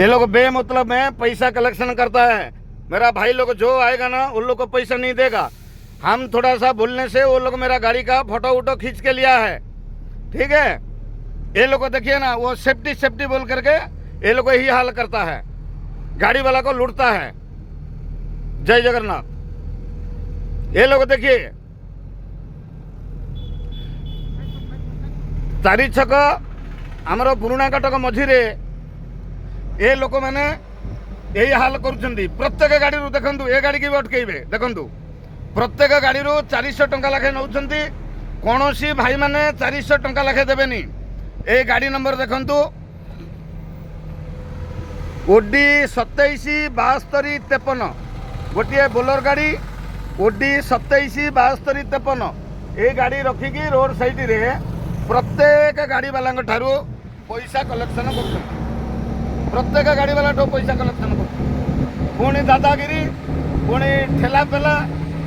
ये लोग बेमतलब में पैसा कलेक्शन करता है। मेरा भाई लोग जो आएगा ना उन लोग को पैसा नहीं देगा। हम थोड़ा सा बोलने से वो लोग मेरा गाड़ी का फोटो वोटो खींच के लिया है। ठीक है, ये लोग को देखिए ना, वो सेफ्टी सेफ्टी बोल करके ये लोग को यही हाल करता है, गाड़ी वाला को लूटता है। जय जगन्नाथ। ये लोग देखिए, चारि छक आमर पुराणा कटक मझिरे ये लोक मैंने यही हाल करुँच। प्रत्येक गाड़ी देखु, ए गाड़ी की भी अटकेबे। देखु प्रत्येक गाड़ी 400 टंका लाखे नौ, कौन सी भाई मैंने 400 टंका लाखे देवेनी। ए गाड़ी नंबर देखु, ओडी 277253, गोटे बोलर गाड़ी ओडी 277253। ये गाड़ी रखिकी रोड साइड रे प्रत्येक गाड़ी वाला ठारू पैसा कलेक्शन कर, प्रत्येक गाड़ी वाला पैसा कलेक्शन कर, पुणी दादागिरी, पुणी ठेला पेला,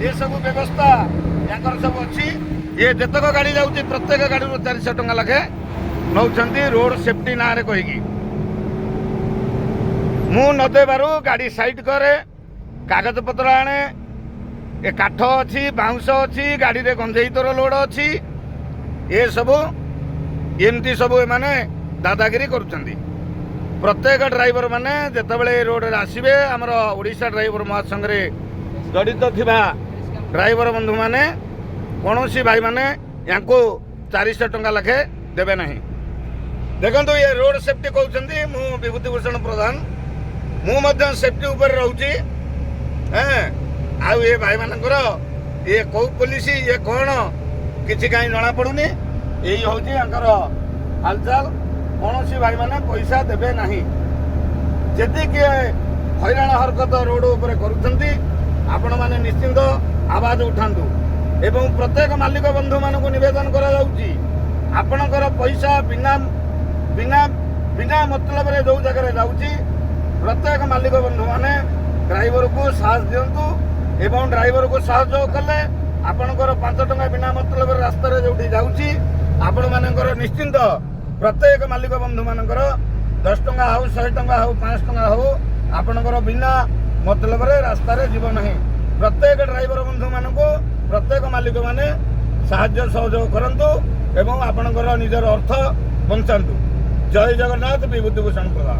ये सब व्यवस्था यहाँ सब अच्छी। ये जितक गाड़ी जाऊँगी प्रत्येक गाड़ी 400 टंका लाखे नौ, रोड सेफ्टी ना कहीकि मु न देबारु गाड़ी साइड करे, कागज पत्र आने, ए काठ अच्छी, बाउंस अच्छी, गाड़ी रे गंजेई तोर लोड अच्छी। ये सब एमती सब माने दादागिरी करुछंदी। प्रत्येक ड्राइवर माने जेतेबेले रोड रे आसीबे, हमर ओडिशा ड्राइवर महासंघ रे जड़ित थिबा ड्राइवर बंधु माने कौनसी भाई माने यांको 400 टंका लाखे देबे नहीं। देखंतु ये रोड सेफ्टी कहउछंदी। मु विभूति भूषण प्रधान, मु मध्य सेफ्टी ऊपर रहउची। आ ये भाई मानकर ये कौ पुलिस ये कौन किसी कहीं जना पड़ुनी। यही हूँ हालचाल। कौन सी भाई मैंने पैसा देवे ना, जदि किए हैरान हरकत रोड उपर करुँच, आपण मैंने निश्चिंत आवाज उठातु। एवं प्रत्येक मालिक बंधु मानक निवेदन आपणकर पैसा बिना बिना बिना मतलब रे जो जगह जाऊँगी, प्रत्येक मालिक बंधु माने ड्राइवर को साहस दिंतु। एवं ड्राइवर को सहयोग कले आपणकर 5 टंका बिना मतलब रास्ता जो जाऊँगी, आपण मानकर निश्चिंत प्रत्येक मालिक बंधु मानकर 10 टंका हो, 100 टंका हो, 5 टंका हो, आपणकर बिना मतलब रास्ता जीव नहीं। प्रत्येक ड्राइवर बंधु मानक प्रत्येक मालिक माने साहाय्य सहयोग करंतु एवं आपणकर निजर अर्थ बंचातु। जय जगन्नाथ। विभूति भूषण प्रधान।